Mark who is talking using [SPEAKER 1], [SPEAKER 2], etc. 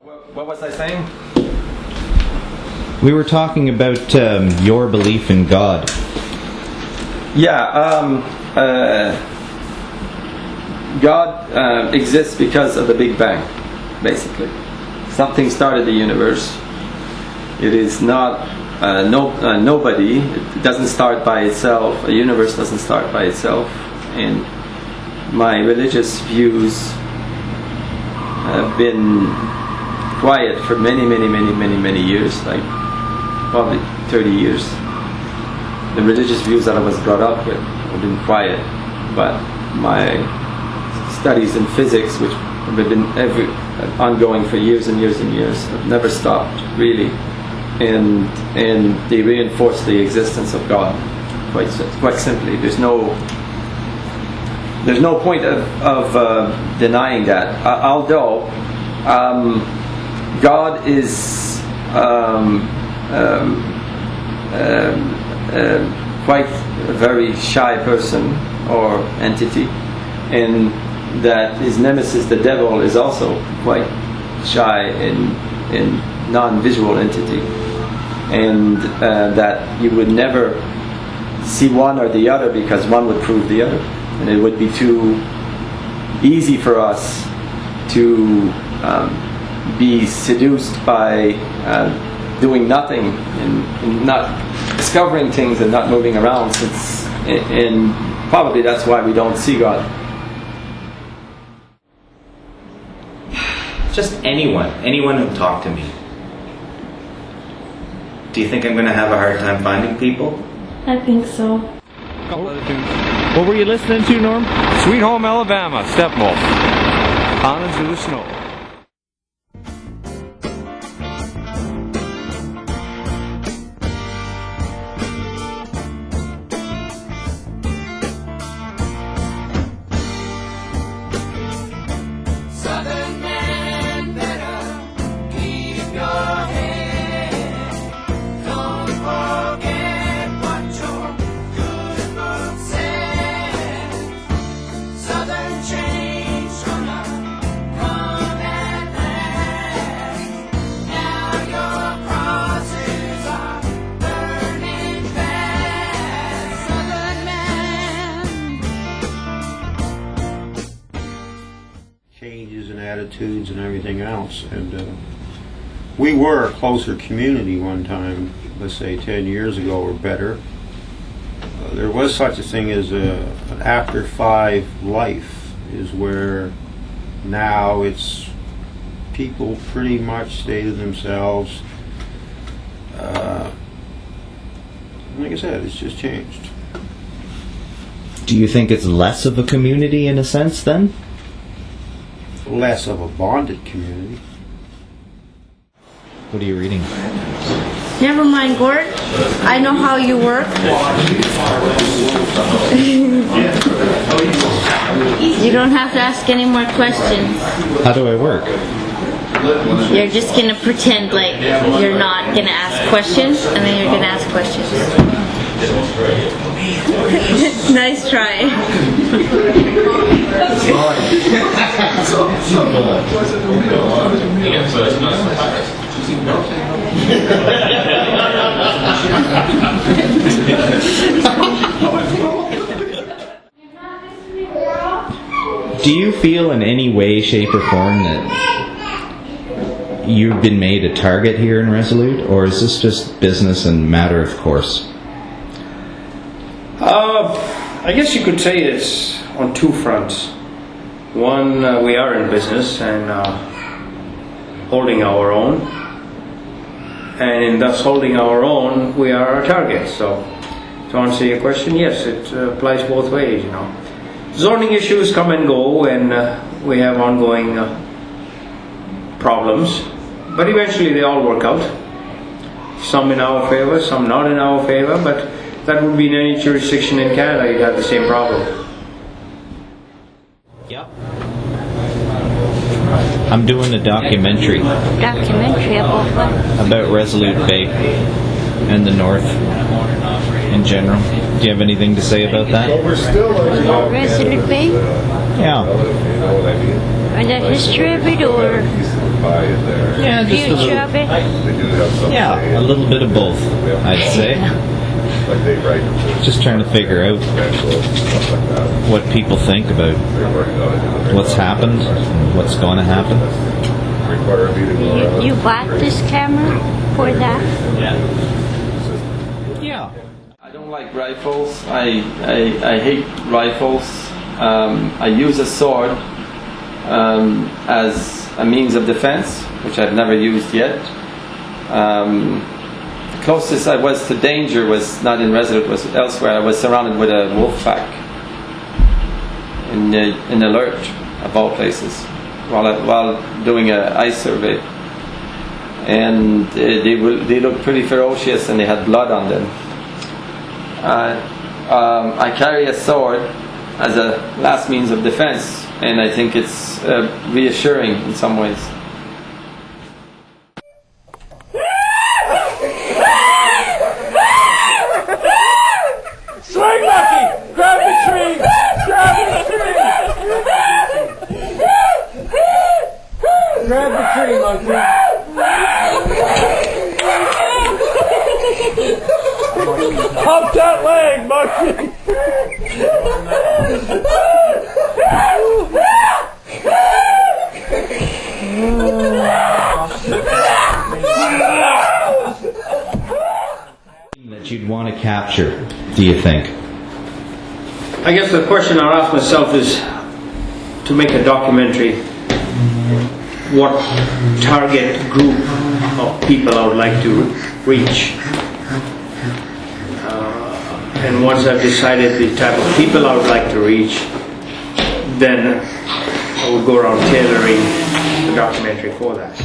[SPEAKER 1] What was I saying?
[SPEAKER 2] We were talking about your belief in God.
[SPEAKER 1] Yeah, God exists because of the Big Bang, basically. Something started the universe. It is not nobody. It doesn't start by itself. A universe doesn't start by itself. And my religious views have been quiet for many years, like probably 30 years. The religious views that I was brought up with have been quiet, but my studies in physics, which have been ongoing for years and years and years, have never stopped, really. And they reinforce the existence of God, quite simply. There's no point of denying that. Although God is quite a very shy person or entity, and that his nemesis, the devil, is also quite shy and non-visual entity, and that you would never see one or the other because one would prove the other, and it would be too easy for us to be seduced by doing nothing and not discovering things and not moving around, and probably that's why we don't see God.
[SPEAKER 2] Just anyone who'll talk to me. Do you think I'm going to have a hard time finding people?
[SPEAKER 3] I think so.
[SPEAKER 4] What were you listening to, Norm? Sweet Home Alabama, Steppenwolf. On into the snow.
[SPEAKER 5] Changes in attitudes and everything else, and we were a closer community one time, let's say 10 years ago or better. There was such a thing as an after 5 life, is where now it's people pretty much stay to themselves. Like I said, it's just changed.
[SPEAKER 2] Do you think it's less of a community in a sense then?
[SPEAKER 5] Less of a bonded community.
[SPEAKER 2] What are you reading?
[SPEAKER 3] Never mind, Gord. I know how you work. You don't have to ask any more questions.
[SPEAKER 2] How do I work?
[SPEAKER 3] You're just going to pretend like you're not going to ask questions, and then you're going to ask questions. Nice try.
[SPEAKER 2] Do you feel in any way, shape, or form that you've been made a target here in Resolute, or is this just business and matter of course?
[SPEAKER 6] I guess you could say it's on two fronts. One, we are in business and holding our own, and in thus holding our own, we are a target. So, to answer your question, yes, it applies both ways. You know, zoning issues come and go, and we have ongoing problems, but eventually they all work out. Some in our favor, some not in our favor, but that would be in any jurisdiction in Canada, you'd have the same problem.
[SPEAKER 2] Yep. I'm doing a documentary.
[SPEAKER 3] Documentary about what?
[SPEAKER 2] About Resolute Bay and the North in general. Do you have anything to say about that?
[SPEAKER 3] Resolute Bay?
[SPEAKER 2] Yeah.
[SPEAKER 3] And the history of it, or
[SPEAKER 7] pie in there.
[SPEAKER 2] Yeah, just a
[SPEAKER 3] Future
[SPEAKER 2] little.
[SPEAKER 3] of it.
[SPEAKER 7] They do have some say
[SPEAKER 2] Yeah, a little bit of both, I'd say.
[SPEAKER 7] like they write the
[SPEAKER 2] Just trying to figure out
[SPEAKER 7] potential, stuff like that.
[SPEAKER 2] what people think about
[SPEAKER 7] They're working on it.
[SPEAKER 2] what's happened, and what's going to happen.
[SPEAKER 7] Require a meeting or
[SPEAKER 3] You bought this camera for that?
[SPEAKER 2] Yeah.
[SPEAKER 1] I don't like rifles. I hate rifles. I use a sword as a means of defense, which I've never used yet. The closest I was to danger was not in Resolute, was elsewhere. I was surrounded with a wolf pack in Alert, of all places, while doing an ice survey. And they looked pretty ferocious, and they had blood on them. I carry a sword as a last means of defense, and I think it's reassuring in some ways.
[SPEAKER 8] Swing, Lucky! Grab the tree! Grab the tree! Grab the tree, Monkey! Pump that leg, Monkey!
[SPEAKER 2] That you'd want to capture, do you think?
[SPEAKER 6] I guess the question I'll ask myself is to make a documentary, what target group of people I would like to reach. And once I've decided the type of people I would like to reach, then I would go around tailoring the documentary for that.